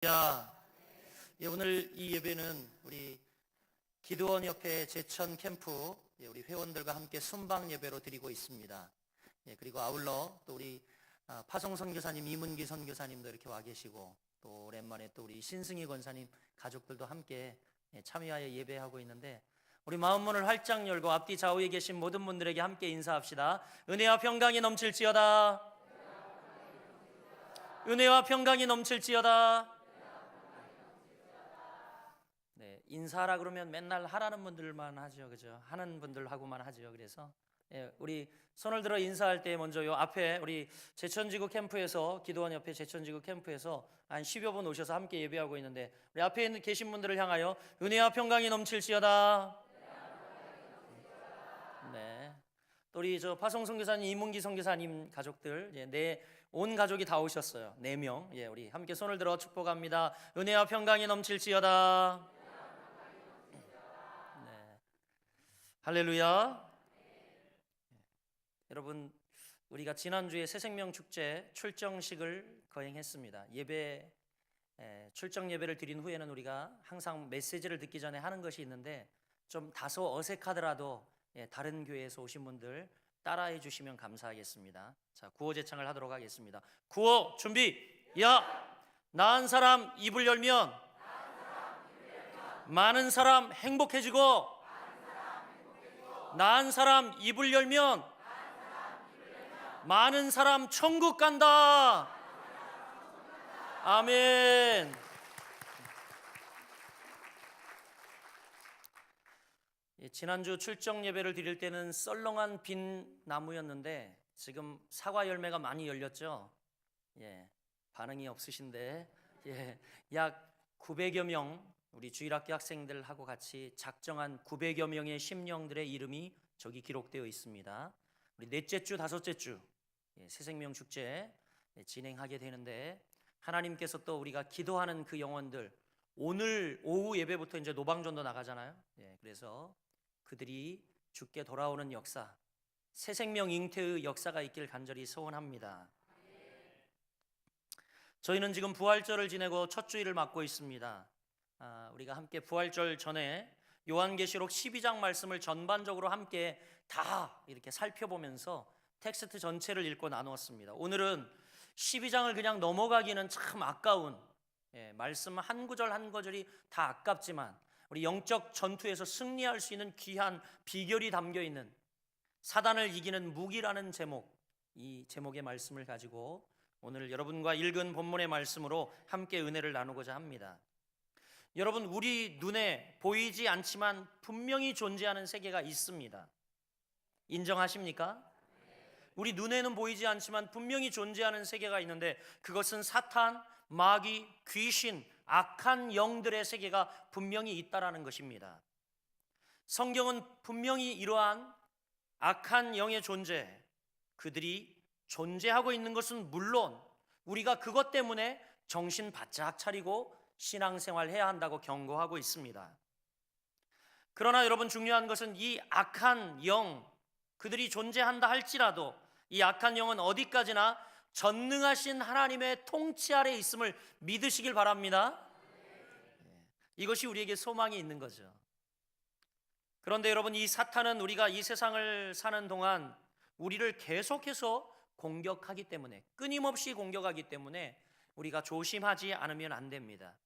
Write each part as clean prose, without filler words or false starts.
야, 예, 오늘 이 예배는 우리 기도원 협회 제천 캠프 우리 회원들과 함께 순방 예배로 드리고 있습니다. 예, 그리고 아울러 또 우리 파송 선교사님, 이문기 선교사님도 이렇게 와 계시고, 또 오랜만에 또 우리 신승희 권사님 가족들도 함께 참여하여 예배하고 있는데, 우리 마음문을 활짝 열고 앞뒤 좌우에 계신 모든 분들에게 함께 인사합시다. 은혜와 평강이 넘칠지어다. 은혜와 평강이 넘칠지어다. 네, 인사라 그러면 맨날 하라는 분들만 하죠, 그죠? 하는 분들하고만 하죠. 그래서 우리 손을 들어 인사할 때 먼저 요 앞에 우리 제천지구 캠프에서, 기도원 옆에 제천지구 캠프에서 한 10여 분 오셔서 함께 예배하고 있는데, 우리 앞에 계신 분들을 향하여 은혜와 평강이 넘칠지어다. 네, 또 우리 저 파송 선교사님, 이문기 선교사님 가족들, 온 가족이 다 오셨어요. 4명. 예, 우리 함께 손을 들어 축복합니다. 은혜와 평강이 넘칠지어다. 할렐루야. 여러분, 우리가 지난주에 새생명 축제 출정식을 거행했습니다. 출정 예배를 드린 후에는 우리가 항상 메시지를 듣기 전에 하는 것이 있는데, 좀 다소 어색하더라도 다른 교회에서 오신 분들 따라해 주시면 감사하겠습니다. 자, 구호 제창을 하도록 하겠습니다. 구호 준비. 야, 나은 사람 입을 열면 많은 사람 행복해지고, 나은 사람 입을 열면 많은 사람 천국 간다. 아멘. 지난주 출정 예배를 드릴 때는 썰렁한 빈 나무였는데 지금 사과 열매가 많이 열렸죠. 반응이 없으신데, 약 900여 명, 우리 주일학교 학생들하고 같이 작정한 900여 명의 심령들의 이름이 저기 기록되어 있습니다. 우리 넷째 주, 다섯째 주 새생명 축제 진행하게 되는데, 하나님께서 또 우리가 기도하는 그 영혼들, 오늘 오후 예배부터 이제 노방전도 나가잖아요. 그래서 그들이 주께 돌아오는 역사, 새생명 잉태의 역사가 있길 간절히 소원합니다. 저희는 지금 부활절을 지내고 첫 주일을 맞고 있습니다. 우리가 함께 부활절 전에 요한계시록 12장 말씀을 전반적으로 함께 다 이렇게 살펴보면서 텍스트 전체를 읽고 나누었습니다. 오늘은 12장을 그냥 넘어가기는 참 아까운, 말씀 한 구절 한 구절이 다 아깝지만 우리 영적 전투에서 승리할 수 있는 귀한 비결이 담겨 있는 사단을 이기는 무기라는 제목, 이 제목의 말씀을 가지고 오늘 여러분과 읽은 본문의 말씀으로 함께 은혜를 나누고자 합니다. 여러분, 우리 눈에 보이지 않지만 분명히 존재하는 세계가 있습니다. 인정하십니까? 우리 눈에는 보이지 않지만 분명히 존재하는 세계가 있는데, 그것은 사탄, 마귀, 귀신, 악한 영들의 세계가 분명히 있다라는 것입니다. 성경은 분명히 이러한 악한 영의 존재, 그들이 존재하고 있는 것은 물론 우리가 그것 때문에 정신 바짝 차리고 신앙생활 해야 한다고 경고하고 있습니다. 그러나 여러분, 중요한 것은 이 악한 영, 그들이 존재한다 할지라도 이 악한 영은 어디까지나 전능하신 하나님의 통치 아래 있음을 믿으시길 바랍니다. 이것이 우리에게 소망이 있는 거죠. 그런데 여러분, 이 사탄은 우리가 이 세상을 사는 동안 우리를 계속해서 공격하기 때문에, 끊임없이 공격하기 때문에 우리가 조심하지 않으면 안 됩니다.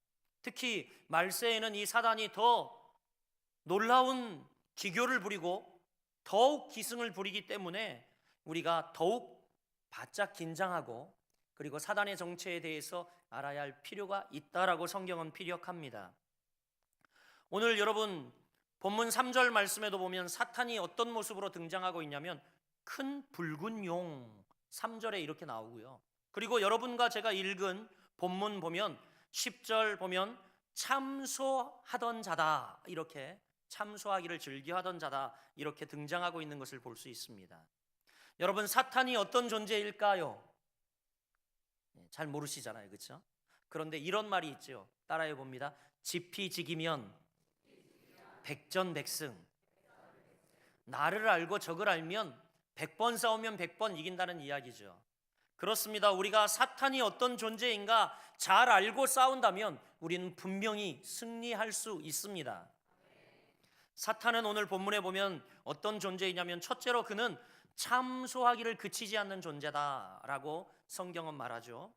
특히 말세에는 이 사단이 더 놀라운 기교를 부리고 더욱 기승을 부리기 때문에 우리가 더욱 바짝 긴장하고, 그리고 사단의 정체에 대해서 알아야 할 필요가 있다라고 성경은 피력합니다. 오늘 여러분 본문 3절 말씀에도 보면 사탄이 어떤 모습으로 등장하고 있냐면 큰 붉은 용, 3절에 이렇게 나오고요. 그리고 여러분과 제가 읽은 본문 보면 10절 보면 참소하던 자다, 이렇게 참소하기를 즐겨하던 자다, 이렇게 등장하고 있는 것을 볼 수 있습니다. 여러분, 사탄이 어떤 존재일까요? 잘 모르시잖아요, 그렇죠? 그런데 이런 말이 있죠. 따라해 봅니다. 지피지기면 백전백승. 나를 알고 적을 알면 100번 싸우면 100번 이긴다는 이야기죠. 그렇습니다. 우리가 사탄이 어떤 존재인가 잘 알고 싸운다면 우리는 분명히 승리할 수 있습니다. 사탄은 오늘 본문에 보면 어떤 존재이냐면, 첫째로 그는 참소하기를 그치지 않는 존재다라고 성경은 말하죠.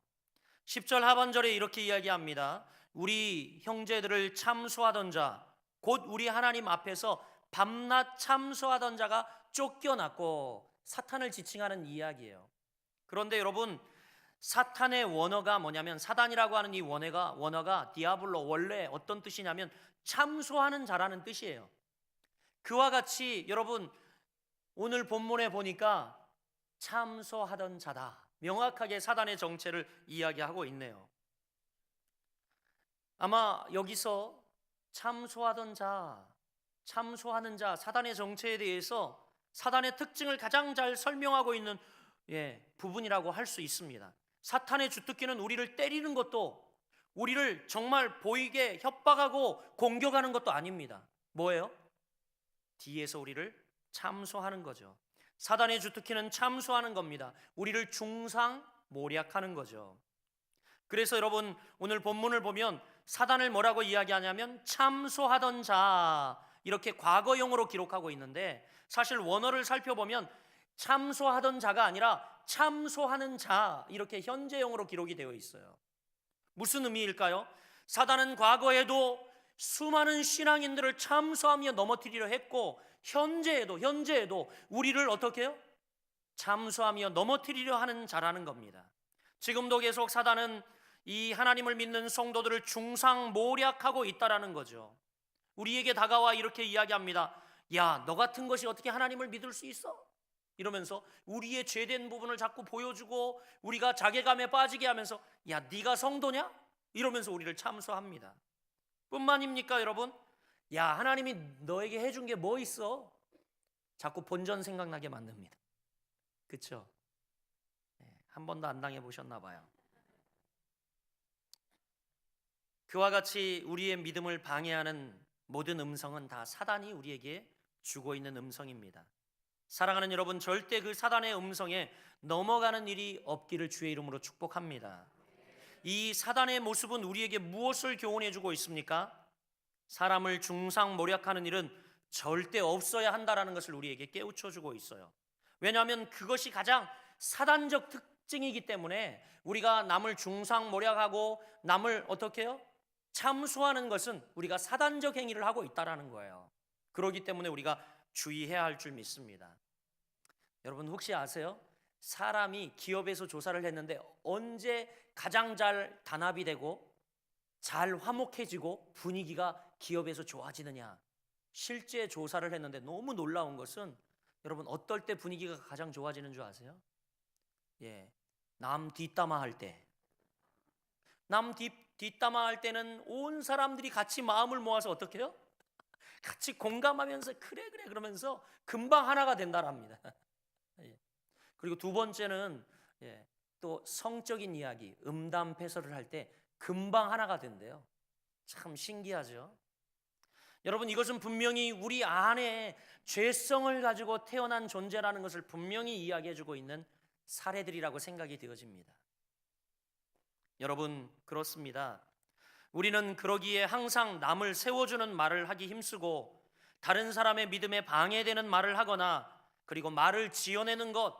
10절 하반절에 이렇게 이야기합니다. 우리 형제들을 참소하던 자, 곧 우리 하나님 앞에서 밤낮 참소하던 자가 쫓겨났고, 사탄을 지칭하는 이야기예요. 그런데 여러분, 사탄의 원어가 뭐냐면, 사단이라고 하는 이 원어가 디아블로, 원래 어떤 뜻이냐면 참소하는 자라는 뜻이에요. 그와 같이 여러분, 오늘 본문에 보니까 참소하던 자다, 명확하게 사단의 정체를 이야기하고 있네요. 아마 여기서 참소하던 자, 참소하는 자, 사단의 정체에 대해서 사단의 특징을 가장 잘 설명하고 있는 부분이라고 할 수 있습니다. 사탄의 주특기는 우리를 때리는 것도, 우리를 정말 보이게 협박하고 공격하는 것도 아닙니다. 뭐예요? 뒤에서 우리를 참소하는 거죠. 사단의 주특기는 참소하는 겁니다. 우리를 중상모략하는 거죠. 그래서 여러분, 오늘 본문을 보면 사단을 뭐라고 이야기하냐면 참소하던 자, 이렇게 과거형으로 기록하고 있는데, 사실 원어를 살펴보면 참소하던 자가 아니라 참소하는 자, 이렇게 현재형으로 기록이 되어 있어요. 무슨 의미일까요? 사단은 과거에도 수많은 신앙인들을 참소하며 넘어뜨리려 했고, 현재에도 우리를 어떻게 해요? 참소하며 넘어뜨리려 하는 자라는 겁니다. 지금도 계속 사단은 이 하나님을 믿는 성도들을 중상모략하고 있다라는 거죠. 우리에게 다가와 이렇게 이야기합니다. 야, 너 같은 것이 어떻게 하나님을 믿을 수 있어? 이러면서 우리의 죄된 부분을 자꾸 보여주고, 우리가 자괴감에 빠지게 하면서, 야, 네가 성도냐? 이러면서 우리를 참소합니다. 뿐만입니까 여러분? 야, 하나님이 너에게 해준 게 뭐 있어? 자꾸 본전 생각나게 만듭니다. 그렇죠? 한 번도 안 당해보셨나 봐요. 그와 같이 우리의 믿음을 방해하는 모든 음성은 다 사단이 우리에게 주고 있는 음성입니다. 사랑하는 여러분, 절대 그 사단의 음성에 넘어가는 일이 없기를 주의 이름으로 축복합니다. 이 사단의 모습은 우리에게 무엇을 교훈해 주고 있습니까? 사람을 중상모략하는 일은 절대 없어야 한다라는 것을 우리에게 깨우쳐 주고 있어요. 왜냐하면 그것이 가장 사단적 특징이기 때문에, 우리가 남을 중상모략하고 남을 어떻게 해요? 참소하는 것은 우리가 사단적 행위를 하고 있다라는 거예요. 그렇기 때문에 우리가 주의해야 할 줄 믿습니다. 여러분, 혹시 아세요? 사람이 기업에서 조사를 했는데 언제 가장 잘 단합이 되고 잘 화목해지고 분위기가 기업에서 좋아지느냐? 실제 조사를 했는데 너무 놀라운 것은, 여러분, 어떨 때 분위기가 가장 좋아지는 줄 아세요? 남 뒷담화 할 때. 남 뒷담화 할 때는 온 사람들이 같이 마음을 모아서 어떻게 해요? 같이 공감하면서 그래 그러면서 금방 하나가 된다랍니다. 그리고 두 번째는 또 성적인 이야기, 음담패설을 할 때 금방 하나가 된대요. 참 신기하죠. 여러분, 이것은 분명히 우리 안에 죄성을 가지고 태어난 존재라는 것을 분명히 이야기해주고 있는 사례들이라고 생각이 되어집니다. 여러분, 그렇습니다. 우리는 그러기에 항상 남을 세워주는 말을 하기 힘쓰고, 다른 사람의 믿음에 방해되는 말을 하거나, 그리고 말을 지어내는 것,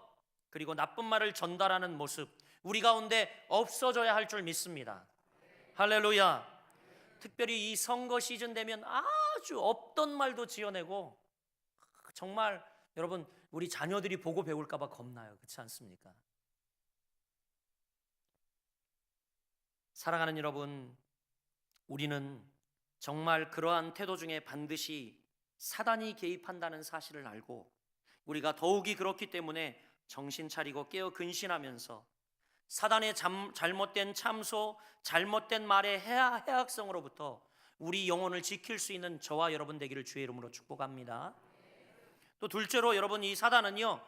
그리고 나쁜 말을 전달하는 모습, 우리 가운데 없어져야 할 줄 믿습니다. 할렐루야. 특별히 이 선거 시즌 되면 아주 없던 말도 지어내고, 정말 여러분, 우리 자녀들이 보고 배울까 봐 겁나요. 그렇지 않습니까? 사랑하는 여러분, 우리는 정말 그러한 태도 중에 반드시 사단이 개입한다는 사실을 알고, 우리가 더욱이 그렇기 때문에 정신 차리고 깨어 근신하면서 사단의 잘못된 참소, 잘못된 말의 해악성으로부터 우리 영혼을 지킬 수 있는 저와 여러분 되기를 주의 이름으로 축복합니다. 또 둘째로, 여러분, 이 사단은요,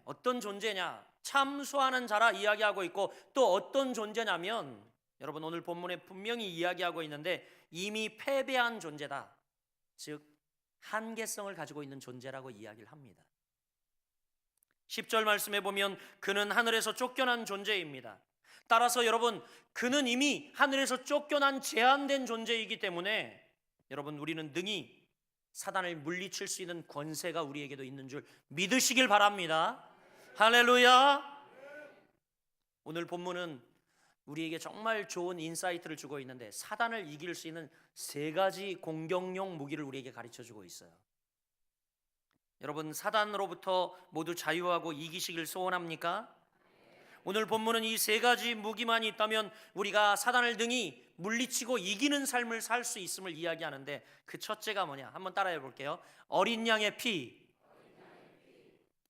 어떤 존재냐? 참소하는 자라 이야기하고 있고, 또 어떤 존재냐면, 여러분, 오늘 본문에 분명히 이야기하고 있는데, 이미 패배한 존재다. 즉 한계성을 가지고 있는 존재라고 이야기를 합니다. 10절 말씀에 보면 그는 하늘에서 쫓겨난 존재입니다. 따라서 여러분, 그는 이미 하늘에서 쫓겨난 제한된 존재이기 때문에 여러분, 우리는 능히 사단을 물리칠 수 있는 권세가 우리에게도 있는 줄 믿으시길 바랍니다. 할렐루야. 오늘 본문은 우리에게 정말 좋은 인사이트를 주고 있는데, 사단을 이길 수 있는 세 가지 공격용 무기를 우리에게 가르쳐 주고 있어요. 여러분, 사단으로부터 모두 자유하고 이기시길 소원합니까? 오늘 본문은 이 세 가지 무기만 있다면 우리가 사단을 능히 물리치고 이기는 삶을 살 수 있음을 이야기하는데, 그 첫째가 뭐냐? 한번 따라해 볼게요. 어린 양의 피.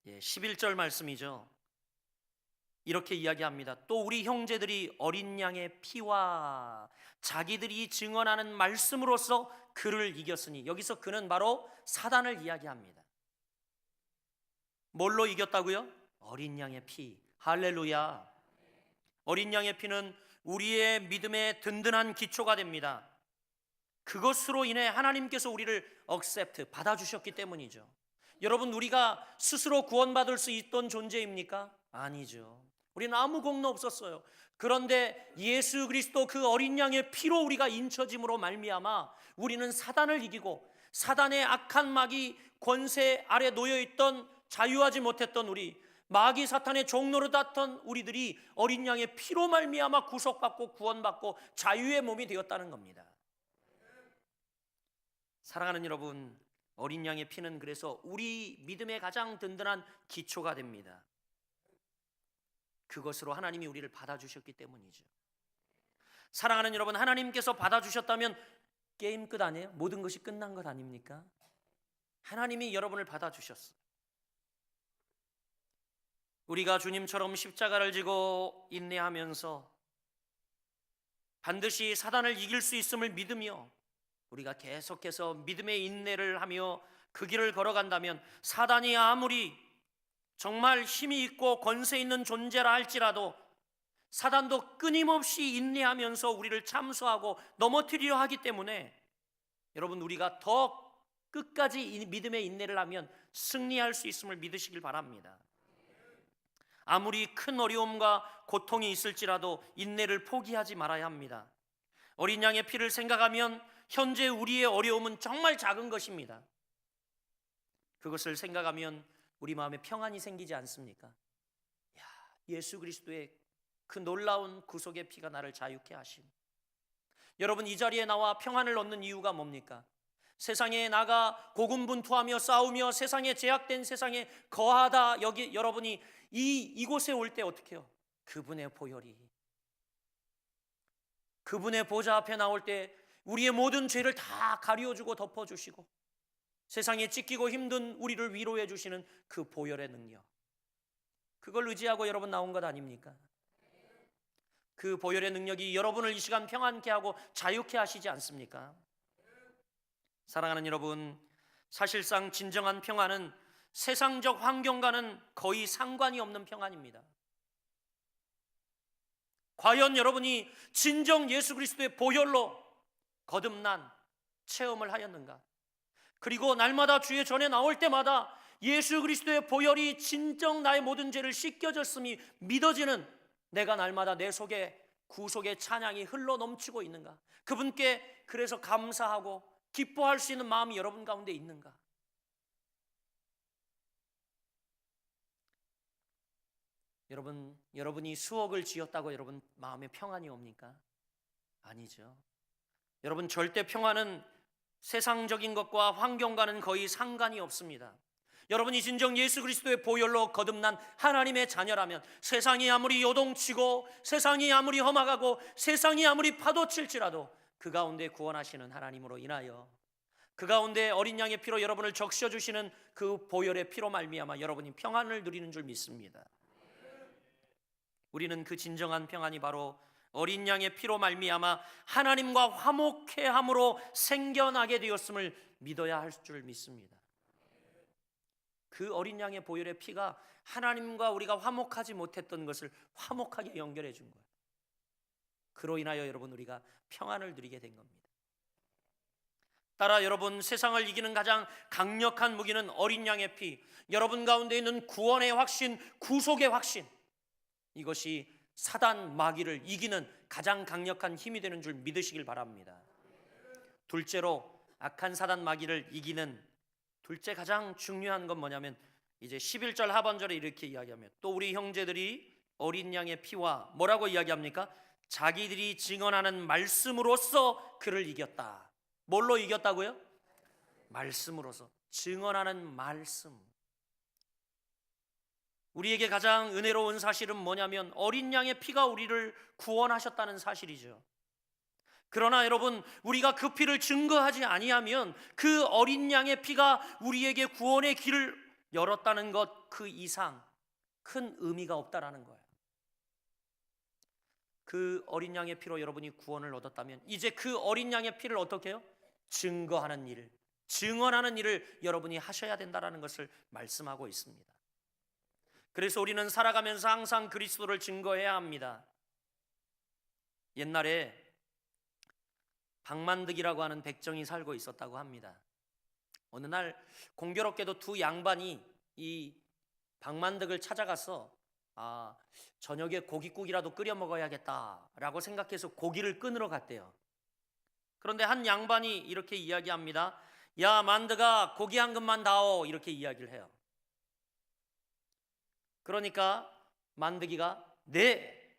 11절 말씀이죠. 이렇게 이야기합니다. 또 우리 형제들이 어린 양의 피와 자기들이 증언하는 말씀으로써 그를 이겼으니, 여기서 그는 바로 사단을 이야기합니다. 뭘로 이겼다고요? 어린 양의 피. 할렐루야. 어린 양의 피는 우리의 믿음의 든든한 기초가 됩니다. 그것으로 인해 하나님께서 우리를 accept, 받아주셨기 때문이죠. 여러분, 우리가 스스로 구원받을 수 있던 존재입니까? 아니죠. 우리는 아무 공로 없었어요. 그런데 예수 그리스도 그 어린 양의 피로 우리가 인쳐짐으로 말미암아 우리는 사단을 이기고, 사단의 악한 마귀 권세 아래 놓여있던, 자유하지 못했던 우리, 마귀 사탄의 종로로 닿던 우리들이 어린 양의 피로 말미암아 구속받고 구원받고 자유의 몸이 되었다는 겁니다. 사랑하는 여러분, 어린 양의 피는 그래서 우리 믿음의 가장 든든한 기초가 됩니다. 그것으로 하나님이 우리를 받아주셨기 때문이죠. 사랑하는 여러분, 하나님께서 받아주셨다면 게임 끝 아니에요? 모든 것이 끝난 것 아닙니까? 하나님이 여러분을 받아주셨어요. 우리가 주님처럼 십자가를 지고 인내하면서 반드시 사단을 이길 수 있음을 믿으며 우리가 계속해서 믿음의 인내를 하며 그 길을 걸어간다면, 사단이 아무리 정말 힘이 있고 권세 있는 존재라 할지라도 사단도 끊임없이 인내하면서 우리를 참수하고 넘어뜨리려 하기 때문에, 여러분, 우리가 더 끝까지 믿음의 인내를 하면 승리할 수 있음을 믿으시길 바랍니다. 아무리 큰 어려움과 고통이 있을지라도 인내를 포기하지 말아야 합니다. 어린 양의 피를 생각하면 현재 우리의 어려움은 정말 작은 것입니다. 그것을 생각하면 우리 마음에 평안이 생기지 않습니까? 예수 그리스도의 그 놀라운 구속의 피가 나를 자유케 하심. 여러분, 이 자리에 나와 평안을 얻는 이유가 뭡니까? 세상에 나가 고군분투하며 싸우며 세상에 제약된 세상에 거하다 여러분이 이곳에 올 때 어떻게 해요? 그분의 보혈이, 그분의 보좌 앞에 나올 때 우리의 모든 죄를 다 가려주고 덮어주시고 세상에 찢기고 힘든 우리를 위로해 주시는 그 보혈의 능력, 그걸 의지하고 여러분 나온 것 아닙니까? 그 보혈의 능력이 여러분을 이 시간 평안케 하고 자유케 하시지 않습니까? 사랑하는 여러분, 사실상 진정한 평안은 세상적 환경과는 거의 상관이 없는 평안입니다. 과연 여러분이 진정 예수 그리스도의 보혈로 거듭난 체험을 하였는가? 그리고 날마다 주의 전에 나올 때마다 예수 그리스도의 보혈이 진정 나의 모든 죄를 씻겨졌음이 믿어지는 내가 날마다 내 속에 구속의 찬양이 흘러 넘치고 있는가? 그분께 그래서 감사하고 기뻐할 수 있는 마음이 여러분 가운데 있는가? 여러분이 수억을 지었다고 여러분 마음에 평안이 옵니까? 아니죠. 여러분, 절대 평안은 세상적인 것과 환경과는 거의 상관이 없습니다. 여러분이 진정 예수 그리스도의 보혈로 거듭난 하나님의 자녀라면 세상이 아무리 요동치고 세상이 아무리 험악하고 세상이 아무리 파도칠지라도 그 가운데 구원하시는 하나님으로 인하여, 그 가운데 어린 양의 피로 여러분을 적셔주시는 그 보혈의 피로 말미암아 여러분이 평안을 누리는 줄 믿습니다. 우리는 그 진정한 평안이 바로 어린 양의 피로 말미암아 하나님과 화목해 함으로 생겨나게 되었음을 믿어야 할 줄 믿습니다. 그 어린 양의 보혈의 피가 하나님과 우리가 화목하지 못했던 것을 화목하게 연결해 준 거예요. 그로 인하여 여러분 우리가 평안을 누리게 된 겁니다. 따라 여러분, 세상을 이기는 가장 강력한 무기는 어린 양의 피, 여러분 가운데 있는 구원의 확신, 구속의 확신, 이것이 사단 마귀를 이기는 가장 강력한 힘이 되는 줄 믿으시길 바랍니다. 둘째로 악한 사단 마귀를 이기는 둘째 가장 중요한 건 뭐냐면, 이제 11절 하반절에 이렇게 이야기하면, 또 우리 형제들이 어린 양의 피와 뭐라고 이야기합니까? 자기들이 증언하는 말씀으로써 그를 이겼다. 뭘로 이겼다고요? 말씀으로써. 증언하는 말씀. 우리에게 가장 은혜로운 사실은 뭐냐면, 어린 양의 피가 우리를 구원하셨다는 사실이죠. 그러나 여러분, 우리가 그 피를 증거하지 아니하면 그 어린 양의 피가 우리에게 구원의 길을 열었다는 것, 그 이상 큰 의미가 없다라는 거예요. 그 어린 양의 피로 여러분이 구원을 얻었다면 이제 그 어린 양의 피를 어떻게 해요? 증거하는 일, 증언하는 일을 여러분이 하셔야 된다는 것을 말씀하고 있습니다. 그래서 우리는 살아가면서 항상 그리스도를 증거해야 합니다. 옛날에 박만득이라고 하는 백정이 살고 있었다고 합니다. 어느 날 공교롭게도 두 양반이 이 박만득을 찾아가서 저녁에 고깃국이라도 끓여 먹어야겠다라고 생각해서 고기를 끊으러 갔대요. 그런데 한 양반이 이렇게 이야기합니다. 야, 만드가 고기 한 근만 다오, 이렇게 이야기를 해요. 그러니까 만드기가 네,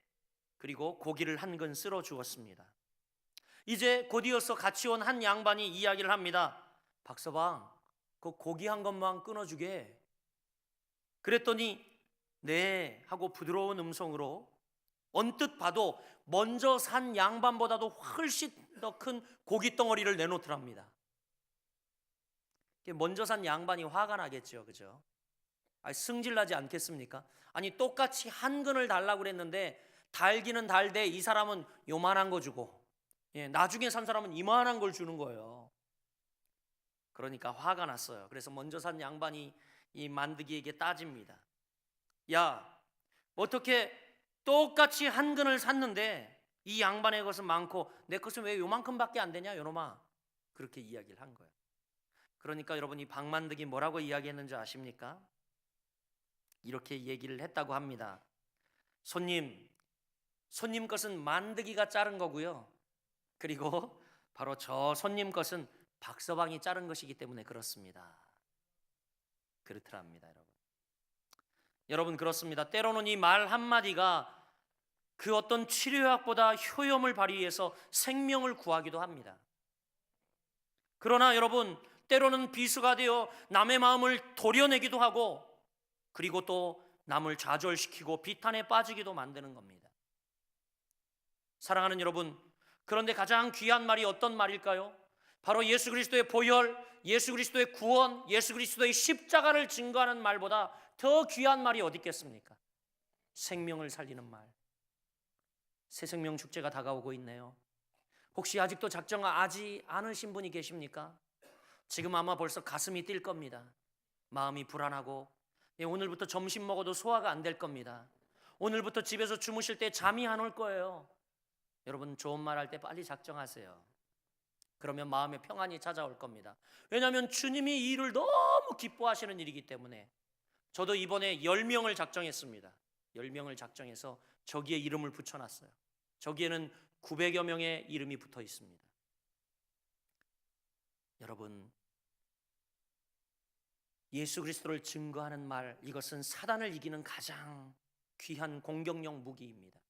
그리고 고기를 한 근 쓸어 주었습니다. 이제 곧이어서 같이 온 한 양반이 이야기를 합니다. 박서방, 그 고기 한 건만 끊어주게. 그랬더니 네 하고 부드러운 음성으로, 언뜻 봐도 먼저 산 양반보다도 훨씬 더 큰 고기 덩어리를 내놓더랍니다. 먼저 산 양반이 화가 나겠죠, 그죠? 승질나지 않겠습니까? 아니, 똑같이 한 근을 달라고 그랬는데 달기는 달되 이 사람은 요만한 거 주고, 나중에 산 사람은 이만한 걸 주는 거예요. 그러니까 화가 났어요. 그래서 먼저 산 양반이 이 만드기에게 따집니다. 야, 어떻게 똑같이 한 근을 샀는데 이 양반의 것은 많고 내 것은 왜 요만큼밖에 안 되냐, 요놈아. 그렇게 이야기를 한 거예요. 그러니까 여러분, 이 박만득이 뭐라고 이야기했는지 아십니까? 이렇게 얘기를 했다고 합니다. 손님 것은 만드기가 자른 거고요, 그리고 바로 저 손님 것은 박서방이 자른 것이기 때문에 그렇습니다. 그렇더랍니다. 여러분, 그렇습니다. 때로는 이 말 한마디가 그 어떤 치료약보다 효용을 발휘해서 생명을 구하기도 합니다. 그러나 여러분, 때로는 비수가 되어 남의 마음을 도려내기도 하고, 그리고 또 남을 좌절시키고 비탄에 빠지기도 만드는 겁니다. 사랑하는 여러분, 그런데 가장 귀한 말이 어떤 말일까요? 바로 예수 그리스도의 보혈, 예수 그리스도의 구원, 예수 그리스도의 십자가를 증거하는 말보다 더 귀한 말이 어디 있겠습니까? 생명을 살리는 말. 새생명 축제가 다가오고 있네요. 혹시 아직도 작정하지 않으신 분이 계십니까? 지금 아마 벌써 가슴이 뛸 겁니다. 마음이 불안하고, 오늘부터 점심 먹어도 소화가 안 될 겁니다. 오늘부터 집에서 주무실 때 잠이 안 올 거예요. 여러분, 좋은 말 할 때 빨리 작정하세요. 그러면 마음의 평안이 찾아올 겁니다. 왜냐하면 주님이 이 일을 너무 기뻐하시는 일이기 때문에. 저도 이번에 10명을 작정했습니다. 10명을 작정해서 저기에 이름을 붙여놨어요. 저기에는 900여 명의 이름이 붙어 있습니다. 여러분, 예수 그리스도를 증거하는 말, 이것은 사단을 이기는 가장 귀한 공격용 무기입니다.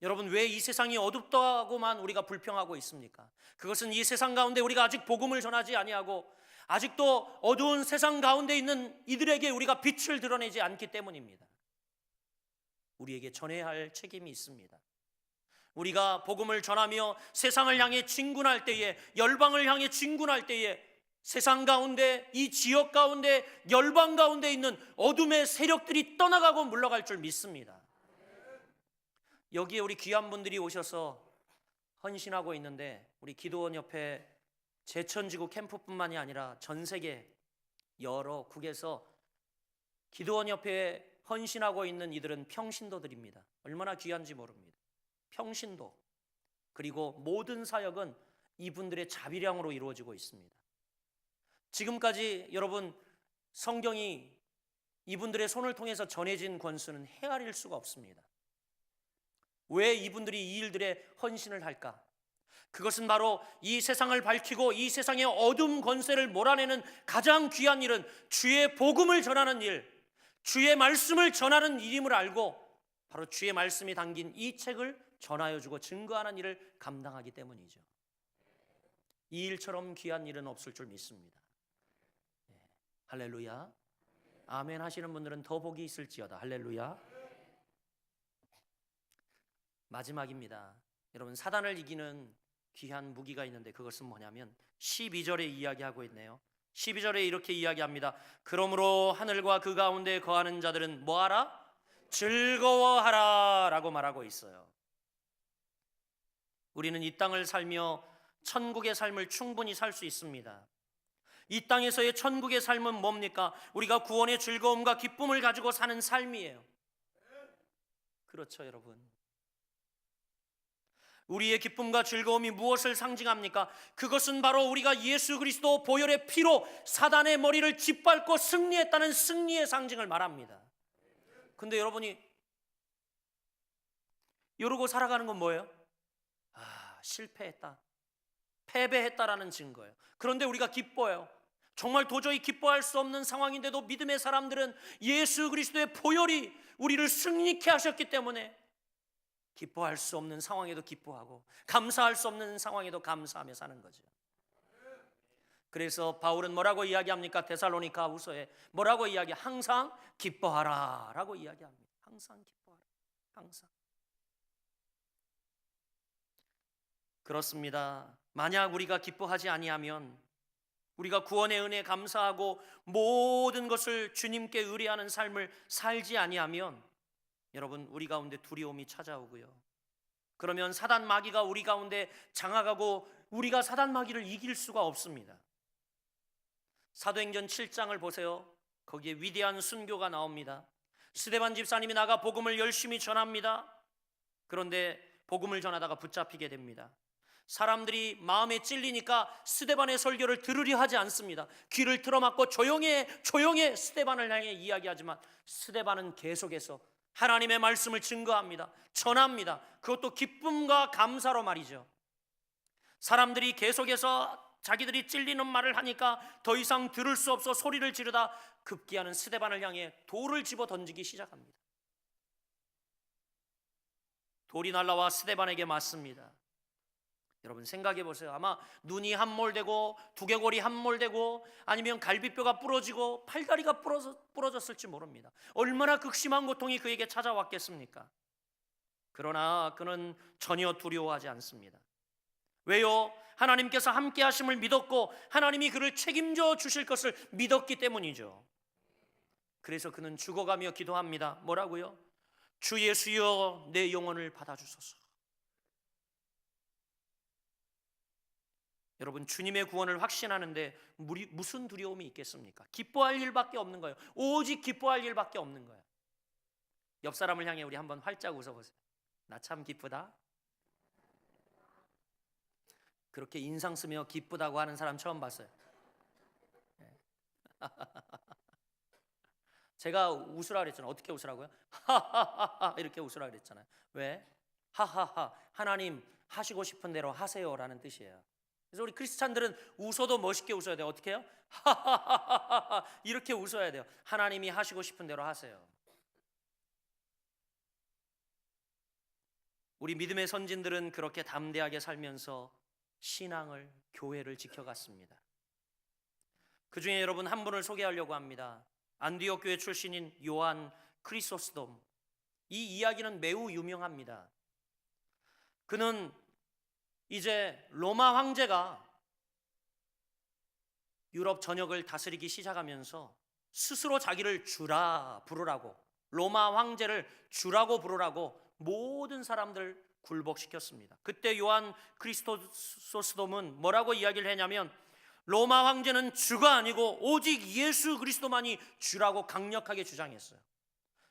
여러분, 왜 이 세상이 어둡다고만 우리가 불평하고 있습니까? 그것은 이 세상 가운데 우리가 아직 복음을 전하지 아니하고 아직도 어두운 세상 가운데 있는 이들에게 우리가 빛을 드러내지 않기 때문입니다. 우리에게 전해야 할 책임이 있습니다. 우리가 복음을 전하며 세상을 향해 진군할 때에, 열방을 향해 진군할 때에 세상 가운데, 이 지역 가운데, 열방 가운데 있는 어둠의 세력들이 떠나가고 물러갈 줄 믿습니다. 여기에 우리 귀한 분들이 오셔서 헌신하고 있는데, 우리 기도원 옆에 제천지구 캠프뿐만이 아니라 전 세계 여러 국에서 기도원 옆에 헌신하고 있는 이들은 평신도들입니다. 얼마나 귀한지 모릅니다. 평신도. 그리고 모든 사역은 이분들의 자비량으로 이루어지고 있습니다. 지금까지 여러분 성경이 이분들의 손을 통해서 전해진 권수는 헤아릴 수가 없습니다. 왜 이분들이 이 일들에 헌신을 할까? 그것은 바로 이 세상을 밝히고 이 세상의 어둠 권세를 몰아내는 가장 귀한 일은 주의 복음을 전하는 일, 주의 말씀을 전하는 일임을 알고 바로 주의 말씀이 담긴 이 책을 전하여 주고 증거하는 일을 감당하기 때문이죠. 이 일처럼 귀한 일은 없을 줄 믿습니다. 할렐루야. 아멘 하시는 분들은 더 복이 있을지어다. 할렐루야. 마지막입니다. 여러분, 사단을 이기는 귀한 무기가 있는데 그것은 뭐냐면 12절에 이야기하고 있네요. 12절에 이렇게 이야기합니다. 그러므로 하늘과 그 가운데 거하는 자들은 뭐하라? 즐거워하라 라고 말하고 있어요. 우리는 이 땅을 살며 천국의 삶을 충분히 살 수 있습니다. 이 땅에서의 천국의 삶은 뭡니까? 우리가 구원의 즐거움과 기쁨을 가지고 사는 삶이에요. 그렇죠, 여러분. 우리의 기쁨과 즐거움이 무엇을 상징합니까? 그것은 바로 우리가 예수 그리스도 보혈의 피로 사단의 머리를 짓밟고 승리했다는 승리의 상징을 말합니다. 근데 여러분이 이러고 살아가는 건 뭐예요? 실패했다, 패배했다라는 증거예요. 그런데 우리가 기뻐요. 정말 도저히 기뻐할 수 없는 상황인데도 믿음의 사람들은 예수 그리스도의 보혈이 우리를 승리케 하셨기 때문에 기뻐할 수 없는 상황에도 기뻐하고 감사할 수 없는 상황에도 감사하며 사는 거죠. 그래서 바울은 뭐라고 이야기합니까? 데살로니가 후서에 뭐라고 이야기? 항상 기뻐하라 라고 이야기합니다. 항상 기뻐하라. 항상. 그렇습니다. 만약 우리가 기뻐하지 아니하면, 우리가 구원의 은혜에 감사하고 모든 것을 주님께 의뢰하는 삶을 살지 아니하면 여러분, 우리 가운데 두려움이 찾아오고요. 그러면 사단 마귀가 우리 가운데 장악하고 우리가 사단 마귀를 이길 수가 없습니다. 사도행전 7장을 보세요. 거기에 위대한 순교가 나옵니다. 스데반 집사님이 나가 복음을 열심히 전합니다. 그런데 복음을 전하다가 붙잡히게 됩니다. 사람들이 마음에 찔리니까 스데반의 설교를 들으려 하지 않습니다. 귀를 틀어막고 조용해 스데반을 향해 이야기하지만 스데반은 계속해서 하나님의 말씀을 증거합니다. 전합니다. 그것도 기쁨과 감사로 말이죠. 사람들이 계속해서 자기들이 찔리는 말을 하니까 더 이상 들을 수 없어 소리를 지르다 급기야는 스데반을 향해 돌을 집어 던지기 시작합니다. 돌이 날라와 스데반에게 맞습니다. 여러분 생각해 보세요. 아마 눈이 함몰되고 두개골이 함몰되고 아니면 갈비뼈가 부러지고 팔다리가 부러졌을지 모릅니다. 얼마나 극심한 고통이 그에게 찾아왔겠습니까? 그러나 그는 전혀 두려워하지 않습니다. 왜요? 하나님께서 함께 하심을 믿었고 하나님이 그를 책임져 주실 것을 믿었기 때문이죠. 그래서 그는 죽어가며 기도합니다. 뭐라고요? 주 예수여 내 영혼을 받아주소서. 여러분, 주님의 구원을 확신하는데 무슨 두려움이 있겠습니까? 기뻐할 일밖에 없는 거예요. 오직 기뻐할 일밖에 없는 거예요. 옆 사람을 향해 우리 한번 활짝 웃어보세요. 나 참 기쁘다. 그렇게 인상 쓰며 기쁘다고 하는 사람 처음 봤어요. 제가 웃으라 그랬잖아요. 어떻게 웃으라고요? 하하하하 이렇게 웃으라 그랬잖아요. 왜? 하하하, 하나님 하시고 싶은 대로 하세요라는 뜻이에요. 그래서 우리 크리스찬들은 웃어도 멋있게 웃어야 돼요. 어떻게 해요? 하하하하 이렇게 웃어야 돼요. 하나님이 하시고 싶은 대로 하세요. 우리 믿음의 선진들은 그렇게 담대하게 살면서 신앙을, 교회를 지켜갔습니다. 그 중에 여러분 한 분을 소개하려고 합니다. 안디옥 교회 출신인 요한 크리소스돔. 이 이야기는 매우 유명합니다. 그는 이제 로마 황제가 유럽 전역을 다스리기 시작하면서 스스로 자기를 주라 부르라고, 로마 황제를 주라고 부르라고 모든 사람들 굴복시켰습니다. 그때 요한 크리스토스돔은 뭐라고 이야기를 했냐면 로마 황제는 주가 아니고 오직 예수 그리스도만이 주라고 강력하게 주장했어요.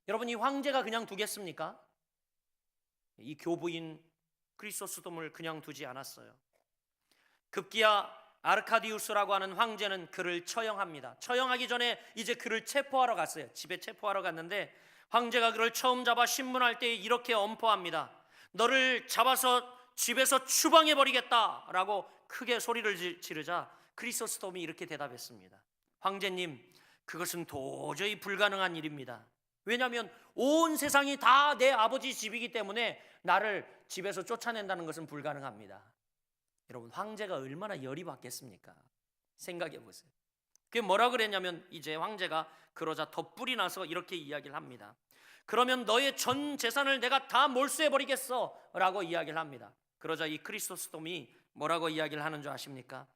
여러분, 이 황제가 그냥 두겠습니까? 이 교부인 크리소스돔을 그냥 두지 않았어요. 급기야 아르카디우스라고 하는 황제는 그를 처형합니다. 처형하기 전에 이제 그를 체포하러 갔어요. 집에 체포하러 갔는데 황제가 그를 처음 잡아 신문할 때 이렇게 엄포합니다. 너를 잡아서 집에서 추방해버리겠다 라고 크게 소리를 지르자 크리소스톰이 이렇게 대답했습니다. 황제님, 그것은 도저히 불가능한 일입니다. 왜냐하면 온 세상이 다 내 아버지 집이기 때문에 나를 집에서 쫓아낸다는 것은 불가능합니다. 여러분, 황제가 얼마나 열이 받겠습니까? 생각해 보세요. 그게 뭐라 그랬냐면 이제 황제가 그러자 더 뿔이 나서 이렇게 이야기를 합니다. 그러면 너의 전 재산을 내가 다 몰수해 버리겠어 라고 이야기를 합니다. 그러자 이 크리소스톰이 뭐라고 이야기를 하는 줄 아십니까?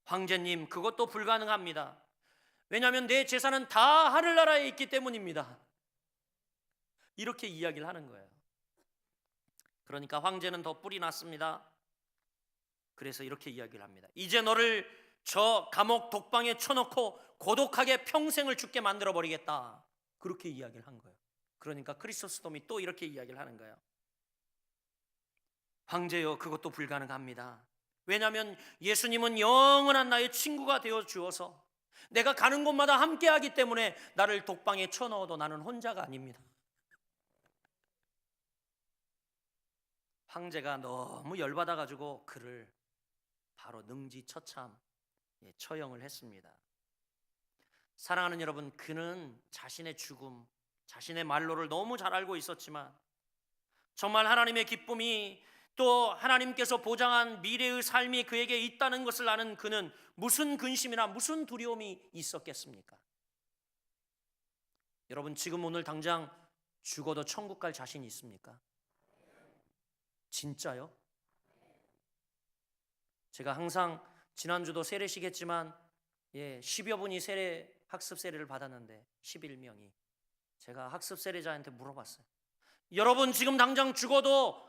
황제님, 그것도 불가능합니다. 왜냐하면 내 재산은 다 하늘나라에 있기 때문입니다. 이렇게 이야기를 하는 거예요. 그러니까 황제는 더 뿔이 났습니다. 그래서 이렇게 이야기를 합니다. 이제 너를 저 감옥 독방에 쳐놓고 고독하게 평생을 죽게 만들어 버리겠다. 그렇게 이야기를 한 거예요. 그러니까 크리소스톰이 또 이렇게 이야기를 하는 거예요. 황제여, 그것도 불가능합니다. 왜냐하면 예수님은 영원한 나의 친구가 되어 주어서 내가 가는 곳마다 함께하기 때문에 나를 독방에 쳐넣어도 나는 혼자가 아닙니다. 황제가 너무 열받아가지고 그를 바로 능지처참 처형을 했습니다. 사랑하는 여러분, 그는 자신의 죽음, 자신의 말로를 너무 잘 알고 있었지만 정말 하나님의 기쁨이 또 하나님께서 보장한 미래의 삶이 그에게 있다는 것을 아는 그는 무슨 근심이나 무슨 두려움이 있었겠습니까? 여러분, 지금 오늘 당장 죽어도 천국 갈 자신 있습니까? 진짜요? 제가 항상 지난주도 세례식 했지만 10여 분이 학습 세례를 받았는데 11명이 제가 학습 세례자한테 물어봤어요. 여러분, 지금 당장 죽어도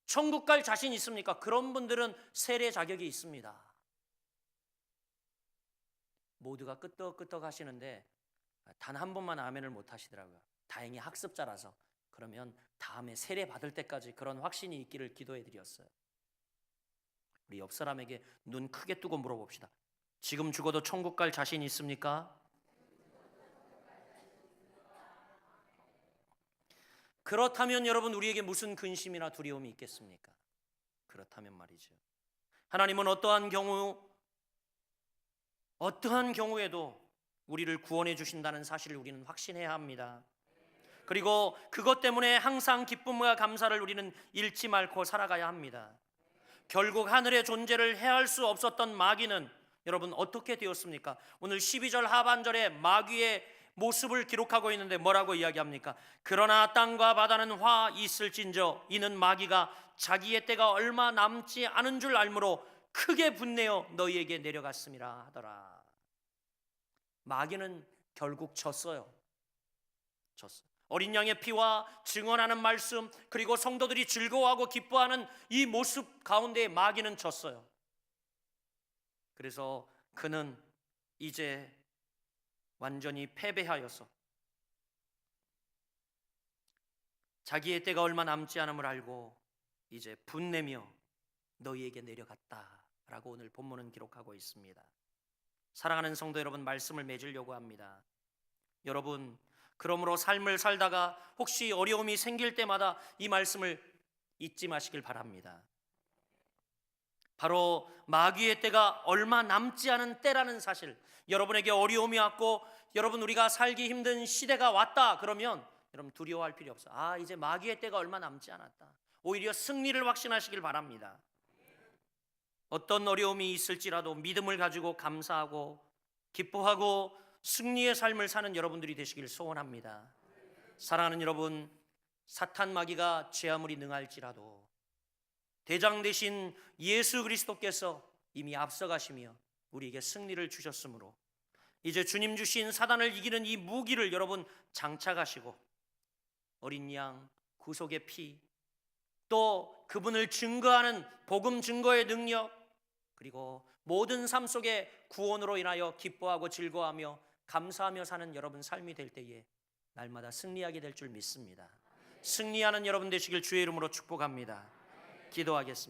천국 갈 자신 있습니까? 그런 분들은 세례 자격이 있습니다. 모두가 끄떡끄떡 하시는데 단 한 번만 아멘을 못 하시더라고요. 다행히 학습자라서. 그러면 다음에 세례 받을 때까지 그런 확신이 있기를 기도해 드렸어요. 우리 옆 사람에게 눈 크게 뜨고 물어봅시다. 지금 죽어도 천국 갈 자신 있습니까? 그렇다면 여러분, 우리에게 무슨 근심이나 두려움이 있겠습니까? 그렇다면 말이죠, 하나님은 어떠한 경우에도 우리를 구원해 주신다는 사실을 우리는 확신해야 합니다. 그리고 그것 때문에 항상 기쁨과 감사를 우리는 잃지 말고 살아가야 합니다. 결국 하늘의 존재를 해할 수 없었던 마귀는 여러분 어떻게 되었습니까? 오늘 12절 하반절에 마귀의 모습을 기록하고 있는데 뭐라고 이야기합니까? 그러나 땅과 바다는 화 있을진저 이는 마귀가 자기의 때가 얼마 남지 않은 줄 알므로 크게 분내어 너희에게 내려갔음이라 하더라. 마귀는 결국 졌어요. 어린 양의 피와 증언하는 말씀, 그리고 성도들이 즐거워하고 기뻐하는 이 모습 가운데 마귀는 졌어요. 그래서 그는 이제 완전히 패배하여서 자기의 때가 얼마 남지 않음을 알고 이제 분내며 너희에게 내려갔다라고 오늘 본문은 기록하고 있습니다. 사랑하는 성도 여러분, 말씀을 맺으려고 합니다. 여러분, 그러므로 삶을 살다가 혹시 어려움이 생길 때마다 이 말씀을 잊지 마시길 바랍니다. 바로 마귀의 때가 얼마 남지 않은 때라는 사실, 여러분에게 어려움이 왔고 여러분 우리가 살기 힘든 시대가 왔다 그러면 여러분 두려워할 필요 없어요. 이제 마귀의 때가 얼마 남지 않았다. 오히려 승리를 확신하시길 바랍니다. 어떤 어려움이 있을지라도 믿음을 가지고 감사하고 기뻐하고 승리의 삶을 사는 여러분들이 되시길 소원합니다. 사랑하는 여러분, 사탄 마귀가 제 아무리 능할지라도 대장 되신 예수 그리스도께서 이미 앞서가시며 우리에게 승리를 주셨으므로 이제 주님 주신 사단을 이기는 이 무기를 여러분 장착하시고 어린 양 구속의 피, 또 그분을 증거하는 복음 증거의 능력, 그리고 모든 삶 속에 구원으로 인하여 기뻐하고 즐거워하며 감사하며 사는 여러분 삶이 될 때에 날마다 승리하게 될 줄 믿습니다. 승리하는 여러분 되시길 주의 이름으로 축복합니다. 기도하겠습니다.